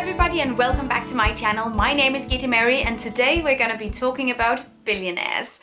everybody and welcome back to my channel. My name is Gita Mary and today we're going to be talking about billionaires.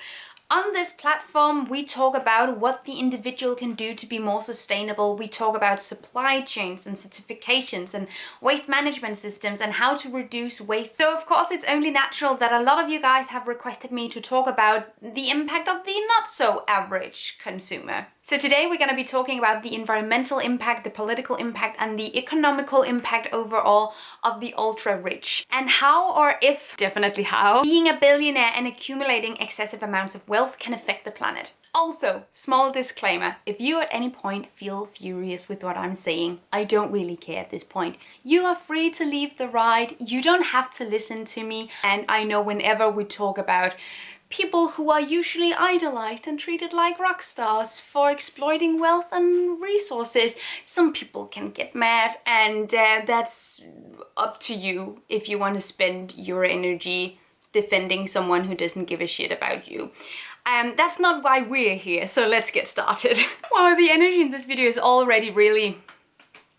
On this platform, we talk about what the individual can do to be more sustainable. We talk about supply chains and certifications and waste management systems and how to reduce waste. So of course, it's only natural that a lot of you guys have requested me to talk about the impact of the not so average consumer. So today we're going to be talking about the environmental impact, the political impact, and the economical impact overall of the ultra rich. And how, or if, definitely how, being a billionaire and accumulating excessive amounts of wealth can affect the planet. Also, small disclaimer, if you at any point feel furious with what I'm saying, I don't really care at this point. You are free to leave the ride, you don't have to listen to me, and I know whenever we talk about people who are usually idolized and treated like rock stars for exploiting wealth and resources, some people can get mad, and that's up to you if you want to spend your energy defending someone who doesn't give a shit about you. That's not why we're here, so let's get started. Wow, the energy in this video is already really...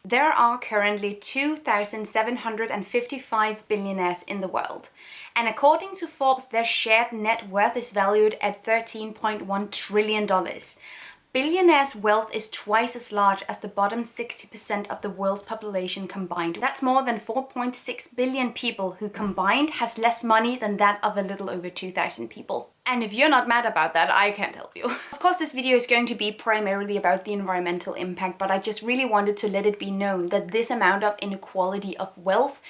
There are currently 2,755 billionaires in the world. And according to Forbes, their shared net worth is valued at $13.1 trillion. Billionaires' wealth is twice as large as the bottom 60% of the world's population combined. That's more than 4.6 billion people who combined has less money than that of a little over 2,000 people. And if you're not mad about that, I can't help you. Of course, this video is going to be primarily about the environmental impact, but I just really wanted to let it be known that this amount of inequality of wealth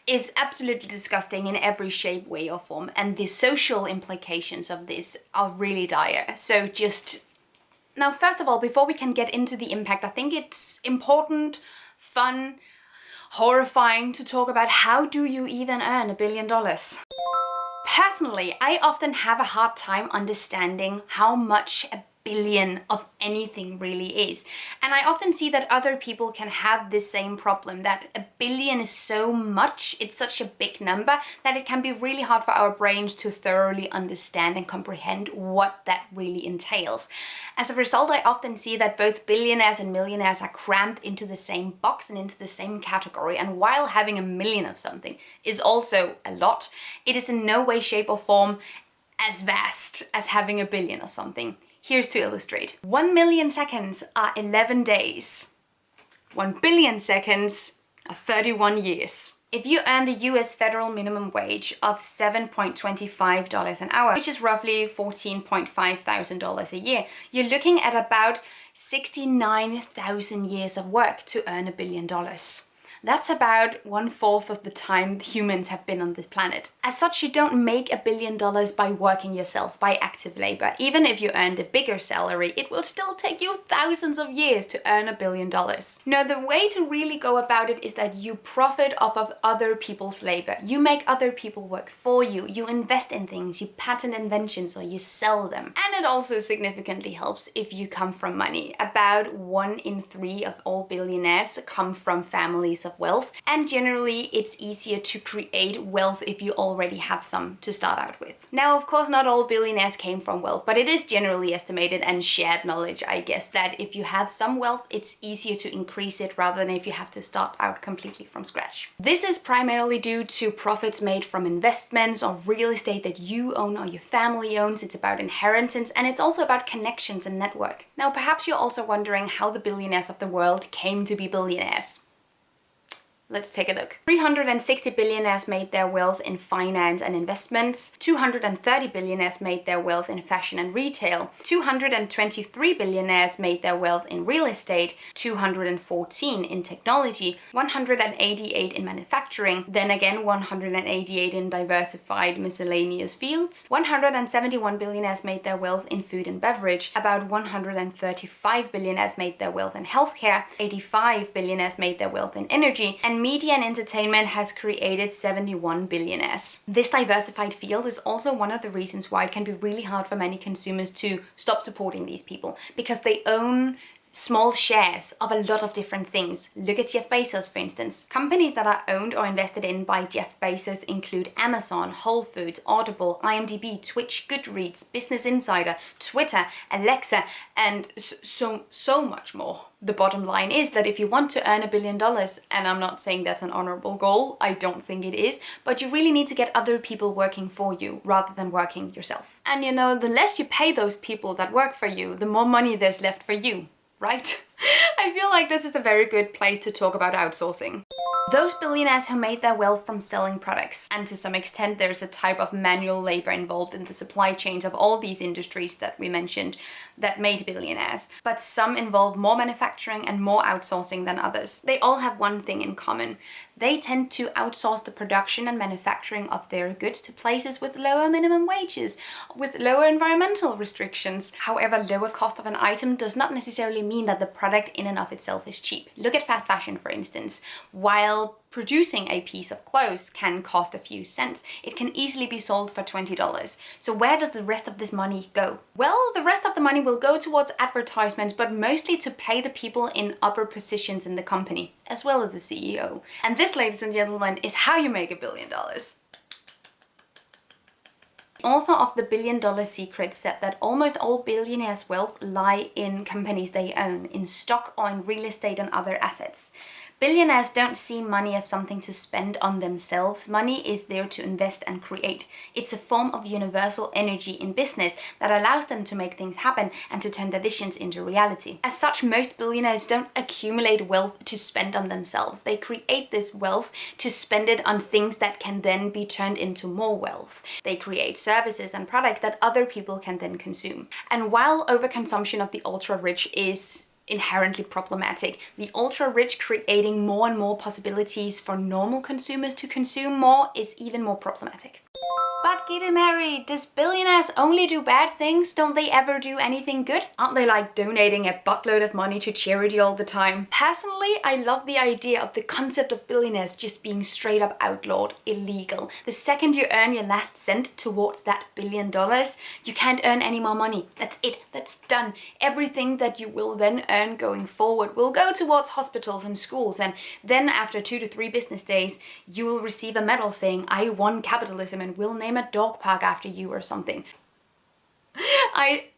is absolutely disgusting in every shape, way or form. And the social implications of this are really dire. So just... Now, first of all, before we can get into the impact, I think it's important, fun, horrifying to talk about how do you even earn $1 billion? Personally, I often have a hard time understanding how much a billion of anything really is. And I often see that other people can have this same problem, that $1 billion is so much, it's such a big number, that it can be really hard for our brains to thoroughly understand and comprehend what that really entails. As a result, I often see that both billionaires and millionaires are crammed into the same box and into the same category. And while having $1 million of something is also a lot, it is in no way, shape or form as vast as having $1 billion or something. Here's to illustrate. 1 million seconds are 11 days. 1 billion seconds are 31 years. If you earn the US federal minimum wage of $7.25 an hour, which is roughly $14,500 a year, you're looking at about 69,000 years of work to earn $1 billion. That's about 1/4 of the time humans have been on this planet. As such, you don't make $1 billion by working yourself, by active labor. Even if you earned a bigger salary, it will still take you thousands of years to earn $1 billion. Now, the way to really go about it is that you profit off of other people's labor. You make other people work for you. You invest in things, you patent inventions, or you sell them. And it also significantly helps if you come from money. About 1 in 3 of all billionaires come from families of wealth, and generally it's easier to create wealth if you already have some to start out with. Now, of course, not all billionaires came from wealth, but it is generally estimated and shared knowledge, I guess, that if you have some wealth, it's easier to increase it rather than if you have to start out completely from scratch. This is primarily due to profits made from investments or real estate that you own or your family owns. It's about inheritance, and it's also about connections and network. Now, perhaps you're also wondering how the billionaires of the world came to be billionaires. Let's take a look. 360 billionaires made their wealth in finance and investments. 230 billionaires made their wealth in fashion and retail. 223 billionaires made their wealth in real estate. 214 in technology. 188 in manufacturing. Then again, 188 in diversified miscellaneous fields. 171 billionaires made their wealth in food and beverage. About 135 billionaires made their wealth in healthcare. 85 billionaires made their wealth in energy. And media and entertainment has created 71 billionaires. This diversified field is also one of the reasons why it can be really hard for many consumers to stop supporting these people, because they own small shares of a lot of different things. Look at Jeff Bezos, for instance. Companies that are owned or invested in by Jeff Bezos include Amazon, Whole Foods, Audible, IMDb, Twitch, Goodreads, Business Insider, Twitter, Alexa, and so much more. The bottom line is that if you want to earn $1 billion, and I'm not saying that's an honorable goal, I don't think it is, but you really need to get other people working for you rather than working yourself. And you know, the less you pay those people that work for you, the more money there's left for you. Right? I feel like this is a very good place to talk about outsourcing. Those billionaires who made their wealth from selling products, and to some extent there's a type of manual labor involved in the supply chains of all these industries that we mentioned that made billionaires, but some involve more manufacturing and more outsourcing than others. They all have one thing in common. They tend to outsource the production and manufacturing of their goods to places with lower minimum wages, with lower environmental restrictions. However, lower cost of an item does not necessarily mean that the product in and of itself is cheap. Look at fast fashion, for instance. While producing a piece of clothes can cost a few cents, it can easily be sold for $20. So where does the rest of this money go? Well, the rest of the money will go towards advertisements, but mostly to pay the people in upper positions in the company, as well as the CEO. And this, ladies and gentlemen, is how you make $1 billion. The author of The $1 Billion Secret said that almost all billionaires' wealth lie in companies they own, in stock or in real estate and other assets. Billionaires don't see money as something to spend on themselves. Money is there to invest and create. It's a form of universal energy in business that allows them to make things happen and to turn their visions into reality. As such, most billionaires don't accumulate wealth to spend on themselves. They create this wealth to spend it on things that can then be turned into more wealth. They create services and products that other people can then consume. And while overconsumption of the ultra-rich is inherently problematic, the ultra-rich creating more and more possibilities for normal consumers to consume more is even more problematic. But Kitty Mary, does billionaires only do bad things? Don't they ever do anything good? Aren't they like donating a buttload of money to charity all the time? Personally, I love the idea of the concept of billionaires just being straight up outlawed, illegal. The second you earn your last cent towards that $1 billion, you can't earn any more money. That's it, that's done. Everything that you will then earn going forward will go towards hospitals and schools, and then after 2 to 3 business days, you will receive a medal saying, "I won capitalism and will name a dog park after you," or something.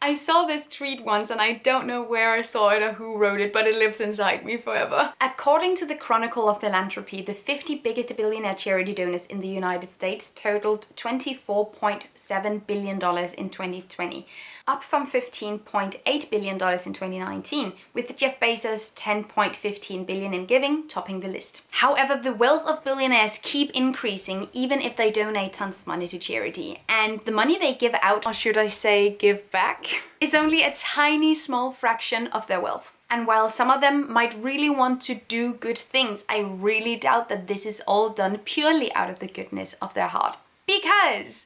I saw this tweet once and I don't know where I saw it or who wrote it, but it lives inside me forever. According to the Chronicle of Philanthropy, the 50 biggest billionaire charity donors in the United States totaled $24.7 billion in 2020, up from $15.8 billion in 2019, with Jeff Bezos' $10.15 billion in giving topping the list. However, the wealth of billionaires keep increasing even if they donate tons of money to charity, and the money they give out, or should I say give back, is only a tiny small fraction of their wealth. And while some of them might really want to do good things, I really doubt that this is all done purely out of the goodness of their heart. Because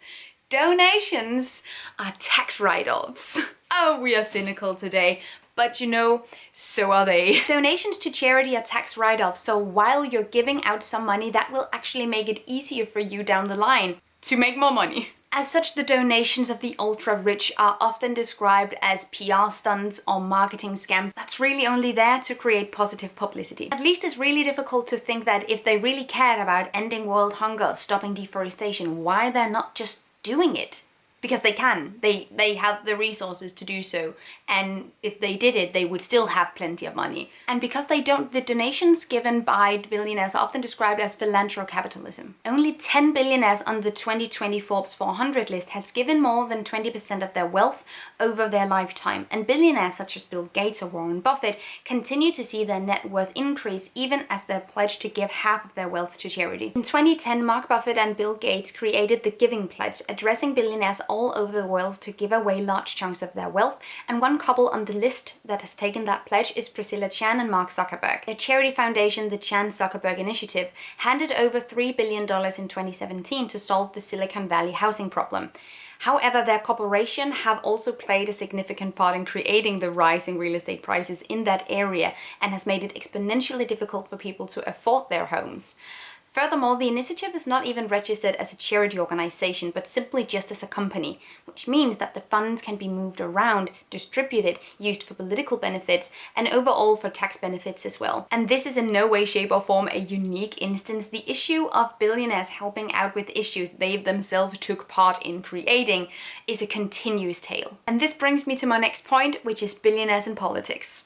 donations are tax write-offs. Oh, we are cynical today. But you know, so are they. Donations to charity are tax write-offs, so while you're giving out some money, that will actually make it easier for you down the line to make more money. As such, the donations of the ultra-rich are often described as PR stunts or marketing scams that's really only there to create positive publicity. At least it's really difficult to think that if they really cared about ending world hunger, stopping deforestation, why they're not just doing it. Because they can. They have the resources to do so. And if they did it, they would still have plenty of money. And because they don't, the donations given by billionaires are often described as philanthrocapitalism. Only 10 billionaires on the 2020 Forbes 400 list have given more than 20% of their wealth over their lifetime. And billionaires such as Bill Gates or Warren Buffett continue to see their net worth increase even as they're pledged to give half of their wealth to charity. In 2010, Mark Buffett and Bill Gates created the Giving Pledge, addressing billionaires all over the world to give away large chunks of their wealth, and one couple on the list that has taken that pledge is Priscilla Chan and Mark Zuckerberg. Their charity foundation, the Chan-Zuckerberg Initiative, handed over $3 billion in 2017 to solve the Silicon Valley housing problem. However, their corporation have also played a significant part in creating the rising real estate prices in that area and has made it exponentially difficult for people to afford their homes. Furthermore, the initiative is not even registered as a charity organization, but simply just as a company, which means that the funds can be moved around, distributed, used for political benefits, and overall for tax benefits as well. And this is in no way, shape, or form a unique instance. The issue of billionaires helping out with issues they themselves took part in creating is a continuous tale. And this brings me to my next point, which is billionaires in politics.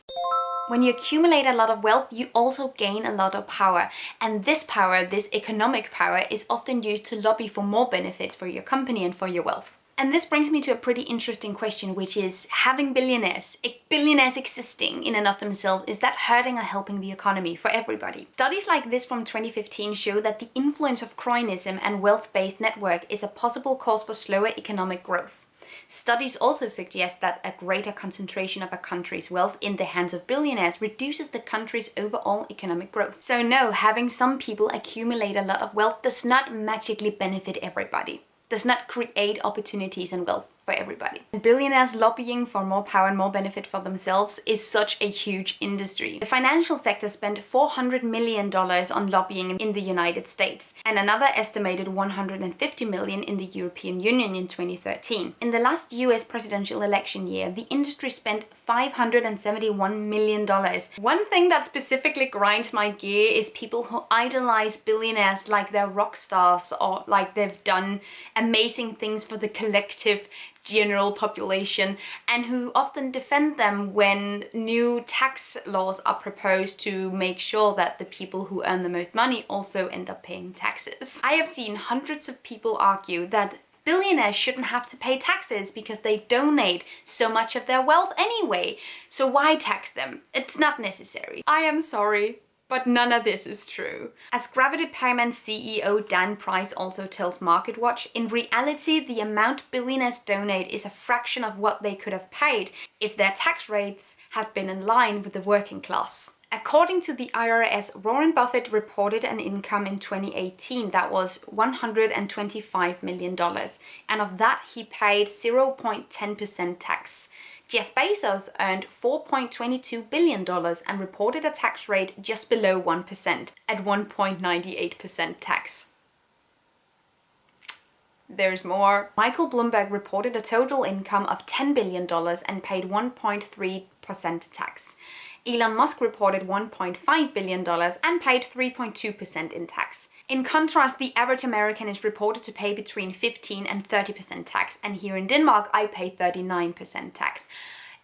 When you accumulate a lot of wealth, you also gain a lot of power. And this power, this economic power, is often used to lobby for more benefits for your company and for your wealth. And this brings me to a pretty interesting question, which is having billionaires existing in and of themselves, is that hurting or helping the economy for everybody? Studies like this from 2015 show that the influence of cronyism and wealth-based network is a possible cause for slower economic growth. Studies also suggest that a greater concentration of a country's wealth in the hands of billionaires reduces the country's overall economic growth. So no, having some people accumulate a lot of wealth does not magically benefit everybody, does not create opportunities and wealth for everybody. And billionaires lobbying for more power and more benefit for themselves is such a huge industry. The financial sector spent $400 million on lobbying in the United States, and another estimated $150 million in the European Union in 2013. In the last US presidential election year, the industry spent $571 million. One thing that specifically grinds my gear is people who idolize billionaires like they're rock stars or like they've done amazing things for the collective general population, and who often defend them when new tax laws are proposed to make sure that the people who earn the most money also end up paying taxes. I have seen hundreds of people argue that billionaires shouldn't have to pay taxes because they donate so much of their wealth anyway. So why tax them? It's not necessary. I am sorry, but none of this is true. As Gravity Pyramid CEO Dan Price also tells MarketWatch, in reality, the amount billionaires donate is a fraction of what they could have paid if their tax rates had been in line with the working class. According to the IRS, Warren Buffett reported an income in 2018 that was $125 million, and of that he paid 0.10% tax. Jeff Bezos earned $4.22 billion and reported a tax rate just below 1% at 1.98% tax. There's more. Michael Bloomberg reported a total income of $10 billion and paid 1.3% tax. Elon Musk reported $1.5 billion and paid 3.2% in tax. In contrast, the average American is reported to pay between 15 and 30% tax, and here in Denmark, I pay 39% tax.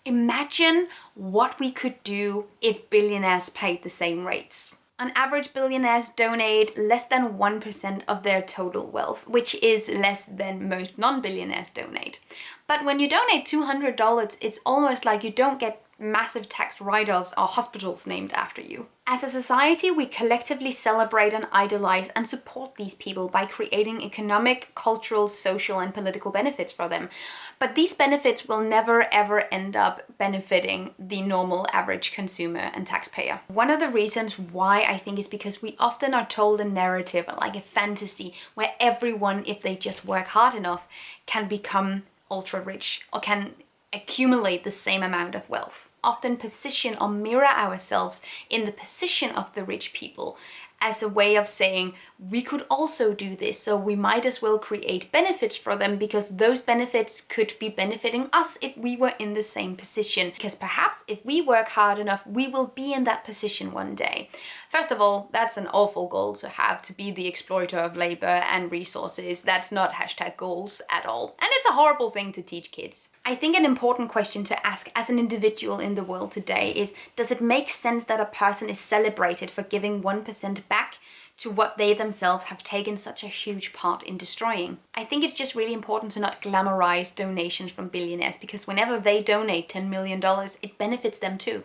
Imagine what we could do if billionaires paid the same rates. On average, billionaires donate less than 1% of their total wealth, which is less than most non-billionaires donate. But when you donate $200, it's almost like you don't get massive tax write-offs or hospitals named after you. As a society, we collectively celebrate and idolize and support these people by creating economic, cultural, social, and political benefits for them. But these benefits will never ever end up benefiting the normal average consumer and taxpayer. One of the reasons why I think is because we often are told a narrative, like a fantasy, where everyone, if they just work hard enough, can become ultra rich or can accumulate the same amount of wealth. Often position or mirror ourselves in the position of the rich people as a way of saying we could also do this, so we might as well create benefits for them because those benefits could be benefiting us if we were in the same position. Because perhaps if we work hard enough, we will be in that position one day. First of all, that's an awful goal to have, to be the exploiter of labor and resources. That's not #goals at all. And it's a horrible thing to teach kids. I think an important question to ask as an individual in the world today is, does it make sense that a person is celebrated for giving 1% back to what they themselves have taken such a huge part in destroying? I think it's just really important to not glamorize donations from billionaires, because whenever they donate $10 million, it benefits them too.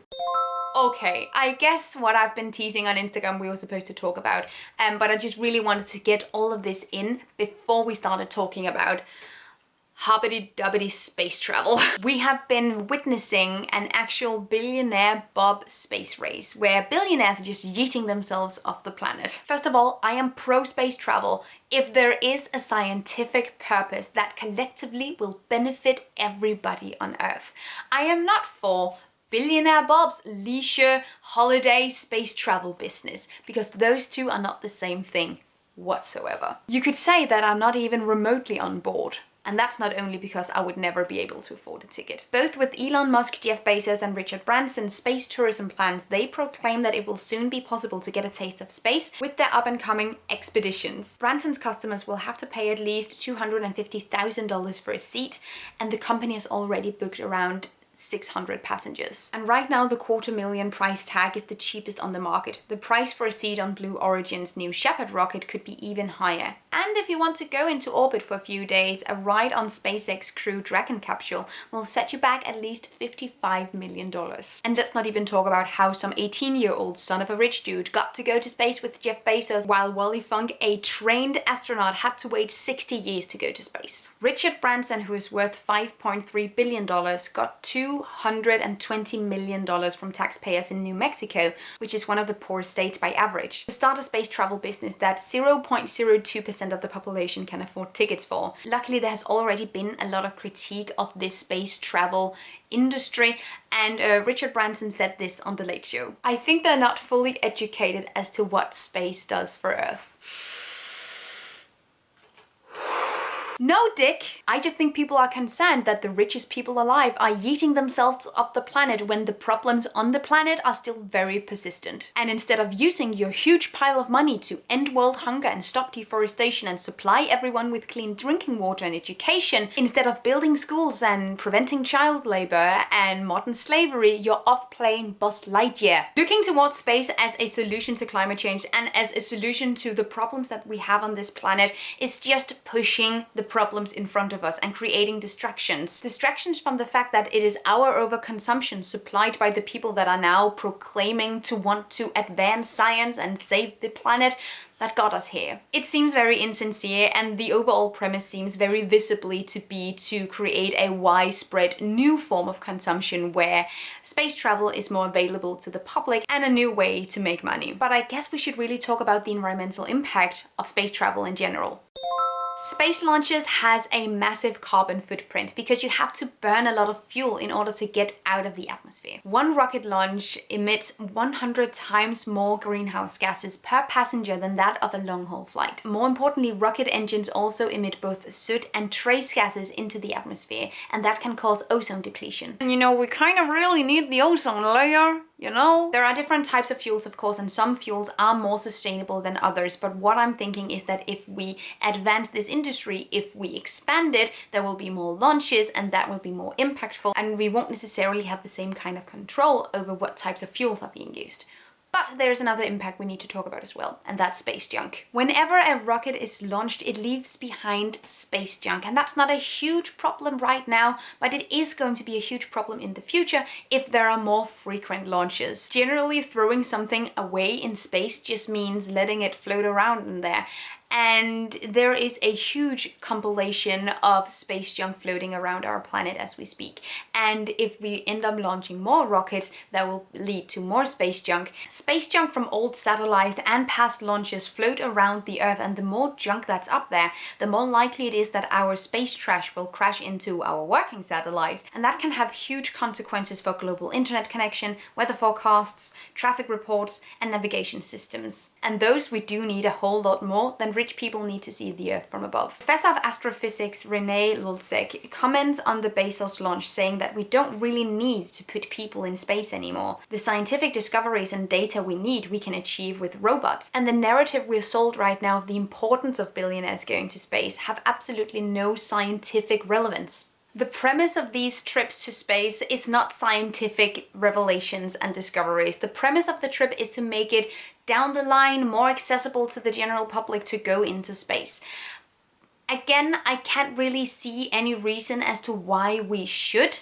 Okay, I guess what I've been teasing on Instagram we were supposed to talk about, but I just really wanted to get all of this in before we started talking about hobbity-dobbity space travel. We have been witnessing an actual billionaire Bob space race, where billionaires are just yeeting themselves off the planet. First of all, I am pro space travel if there is a scientific purpose that collectively will benefit everybody on Earth. I am not for Billionaire Bob's leisure holiday space travel business, because those two are not the same thing. whatsoever. You could say that I'm not even remotely on board. And that's not only because I would never be able to afford a ticket. Both with Elon Musk, Jeff Bezos and Richard Branson's space tourism plans, they proclaim that it will soon be possible to get a taste of space with their up-and-coming expeditions. Branson's customers will have to pay at least $250,000 for a seat, and the company has already booked around 600 passengers. And right now the $250,000 price tag is the cheapest on the market. The price for a seat on Blue Origin's New Shepard rocket could be even higher. And if you want to go into orbit for a few days, a ride on SpaceX Crew Dragon capsule will set you back at least $55 million. And let's not even talk about how some 18-year-old son of a rich dude got to go to space with Jeff Bezos, while Wally Funk, a trained astronaut, had to wait 60 years to go to space. Richard Branson, who is worth $5.3 billion, got $220 million from taxpayers in New Mexico, which is one of the poorest states by average, to start a space travel business that 0.02% of the population can afford tickets for. Luckily, there has already been a lot of critique of this space travel industry, and Richard Branson said this on The Late Show. "I think they're not fully educated as to what space does for Earth." No, Dick. I just think people are concerned that the richest people alive are yeeting themselves off the planet when the problems on the planet are still very persistent. And instead of using your huge pile of money to end world hunger and stop deforestation and supply everyone with clean drinking water and education, instead of building schools and preventing child labor and modern slavery, you're off playing Buzz Lightyear. Looking towards space as a solution to climate change and as a solution to the problems that we have on this planet is just pushing the problems in front of us and creating distractions. Distractions from the fact that it is our overconsumption supplied by the people that are now proclaiming to want to advance science and save the planet that got us here. It seems very insincere, and the overall premise seems very visibly to be to create a widespread new form of consumption where space travel is more available to the public and a new way to make money. But I guess we should really talk about the environmental impact of space travel in general. Space launches has a massive carbon footprint because you have to burn a lot of fuel in order to get out of the atmosphere. One rocket launch emits 100 times more greenhouse gases per passenger than that of a long-haul flight. More importantly, rocket engines also emit both soot and trace gases into the atmosphere, and that can cause ozone depletion. And you know, we kind of really need the ozone layer. You know, there are different types of fuels, of course, and some fuels are more sustainable than others. But what I'm thinking is that if we advance this industry, if we expand it, there will be more launches and that will be more impactful. And we won't necessarily have the same kind of control over what types of fuels are being used. But there's another impact we need to talk about as well, and that's space junk. Whenever a rocket is launched, it leaves behind space junk, and that's not a huge problem right now, but it is going to be a huge problem in the future if there are more frequent launches. Generally, throwing something away in space just means letting it float around in there. And there is a huge compilation of space junk floating around our planet as we speak. And if we end up launching more rockets, that will lead to more space junk. Space junk from old satellites and past launches float around the Earth, and the more junk that's up there, the more likely it is that our space trash will crash into our working satellites. And that can have huge consequences for global internet connection, weather forecasts, traffic reports, and navigation systems. And those we do need a whole lot more than rich people need to see the Earth from above. Professor of astrophysics Renee Lulzek comments on the Bezos launch, saying that we don't really need to put people in space anymore. The scientific discoveries and data we need we can achieve with robots. And the narrative we're sold right now of the importance of billionaires going to space have absolutely no scientific relevance. The premise of these trips to space is not scientific revelations and discoveries. The premise of the trip is to make it down the line more accessible to the general public to go into space. Again, I can't really see any reason as to why we should.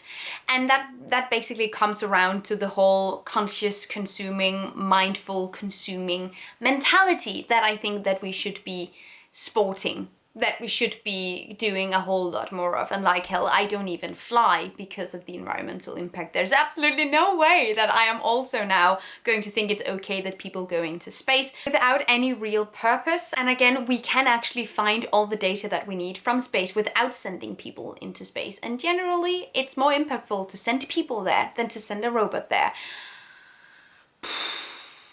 And that basically comes around to the whole conscious consuming, mindful consuming mentality that I think that we should be sporting, that we should be doing a whole lot more of. And like hell, I don't even fly because of the environmental impact. There's absolutely no way that I am also now going to think it's okay that people go into space without any real purpose. And again, we can actually find all the data that we need from space without sending people into space. And generally, it's more impactful to send people there than to send a robot there.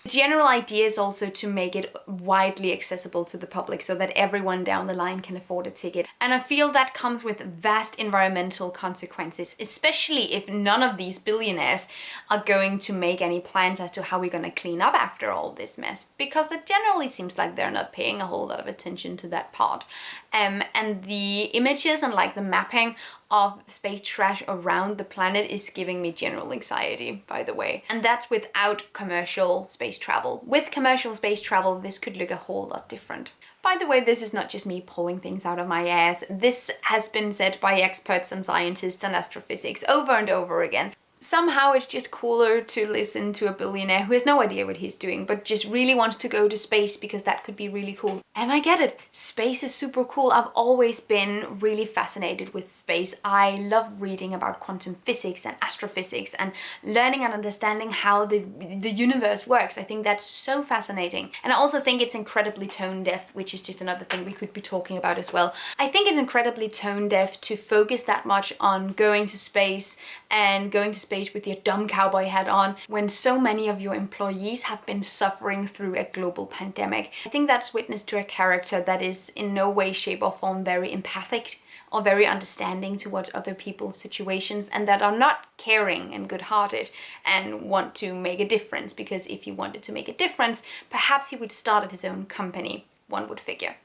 The general idea is also to make it widely accessible to the public so that everyone down the line can afford a ticket. And I feel that comes with vast environmental consequences, especially if none of these billionaires are going to make any plans as to how we're going to clean up after all this mess, because it generally seems like they're not paying a whole lot of attention to that part. And the images and like the mapping of space trash around the planet is giving me general anxiety, by the way. And that's without commercial space travel. With commercial space travel, this could look a whole lot different. By the way, this is not just me pulling things out of my ass. This has been said by experts and scientists and astrophysics over and over again. Somehow it's just cooler to listen to a billionaire who has no idea what he's doing, but just really wants to go to space because that could be really cool. And I get it. Space is super cool. I've always been really fascinated with space. I love reading about quantum physics and astrophysics and learning and understanding how the universe works. I think that's so fascinating. And I also think it's incredibly tone deaf, which is just another thing we could be talking about as well. I think it's incredibly tone deaf to focus that much on going to space and going to space with your dumb cowboy hat on when so many of your employees have been suffering through a global pandemic. I think that's witness to a character that is in no way, shape or form very empathic or very understanding towards other people's situations, and that are not caring and good-hearted and want to make a difference, because if he wanted to make a difference, perhaps he would start at his own company, one would figure.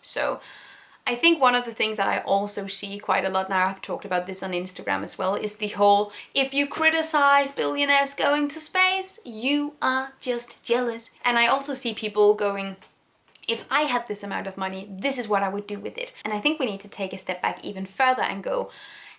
So I think one of the things that I also see quite a lot now, I've talked about this on Instagram as well, is the whole, if you criticize billionaires going to space, you are just jealous. And I also see people going, if I had this amount of money, this is what I would do with it. And I think we need to take a step back even further and go,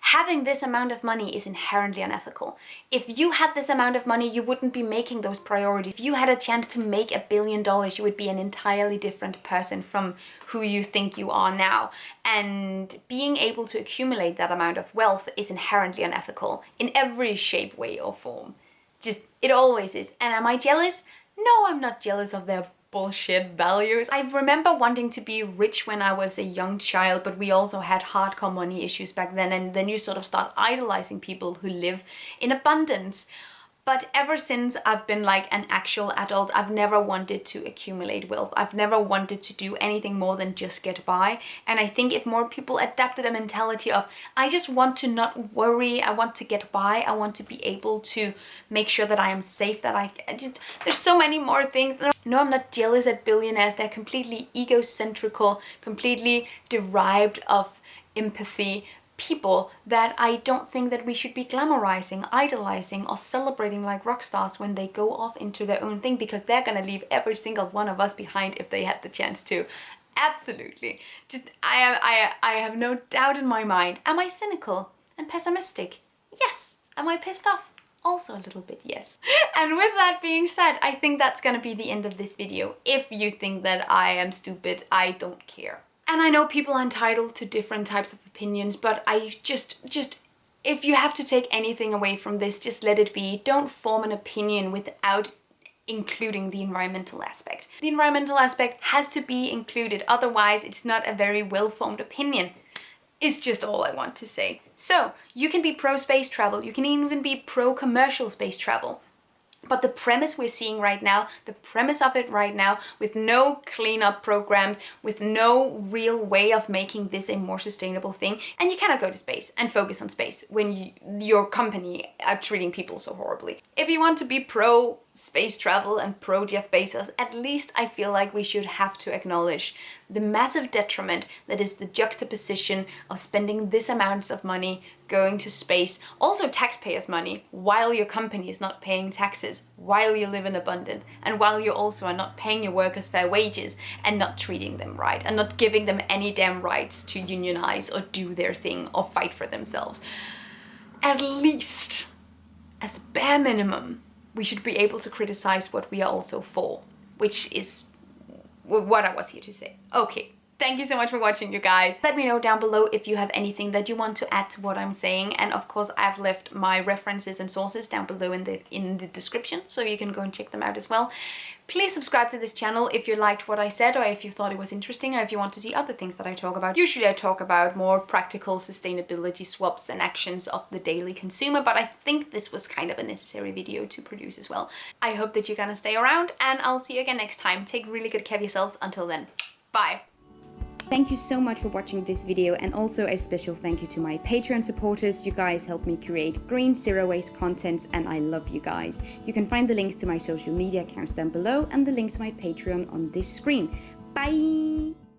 having this amount of money is inherently unethical. If you had this amount of money, you wouldn't be making those priorities. If you had a chance to make $1 billion, you would be an entirely different person from who you think you are now. And being able to accumulate that amount of wealth is inherently unethical in every shape, way or form. Just, it always is. And am I jealous? No, I'm not jealous of their bullshit values. I remember wanting to be rich when I was a young child, but we also had hardcore money issues back then, and then you sort of start idolizing people who live in abundance. But ever since I've been like an actual adult, I've never wanted to accumulate wealth. I've never wanted to do anything more than just get by. And I think if more people adapted a mentality of, I just want to not worry, I want to get by, I want to be able to make sure that I am safe, that I just, there's so many more things. No, I'm not jealous at billionaires. They're completely egocentrical, completely derived of empathy people that I don't think that we should be glamorizing, idolizing or celebrating like rock stars when they go off into their own thing, because they're gonna leave every single one of us behind if they had the chance to. Absolutely. Just I have no doubt in my mind. Am I cynical and pessimistic? Yes. Am I pissed off? Also a little bit, yes. And with that being said, I think that's gonna be the end of this video. If you think that I am stupid, I don't care. And I know people are entitled to different types of opinions, but I just, if you have to take anything away from this, just let it be. Don't form an opinion without including the environmental aspect. The environmental aspect has to be included, otherwise it's not a very well-formed opinion. Is just all I want to say. So, you can be pro-space travel, you can even be pro-commercial space travel. But the premise we're seeing right now, the premise of it right now, with no cleanup programs, with no real way of making this a more sustainable thing, and you cannot go to space and focus on space when your company are treating people so horribly. If you want to be pro space travel and pro Jeff Bezos, at least I feel like we should have to acknowledge the massive detriment that is the juxtaposition of spending this amounts of money going to space, also taxpayers' money, while your company is not paying taxes, while you live in abundance, and while you also are not paying your workers fair wages and not treating them right and not giving them any damn rights to unionize or do their thing or fight for themselves. At least, as a bare minimum, we should be able to criticize what we are also for, which is what I was here to say. Okay, Thank you so much for watching, you guys. Let me know down below if you have anything that you want to add to what I'm saying. And of course, I've left my references and sources down below in the description, so you can go and check them out as well. Please subscribe to this channel if you liked what I said, or if you thought it was interesting, or if you want to see other things that I talk about. Usually I talk about more practical sustainability swaps and actions of the daily consumer, but I think this was kind of a necessary video to produce as well. I hope that you're gonna stay around, and I'll see you again next time. Take really good care of yourselves. Until then, bye. Thank you so much for watching this video, and also a special thank you to my Patreon supporters. You guys help me create green, zero-waste content, and I love you guys. You can find the links to my social media accounts down below and the link to my Patreon on this screen. Bye!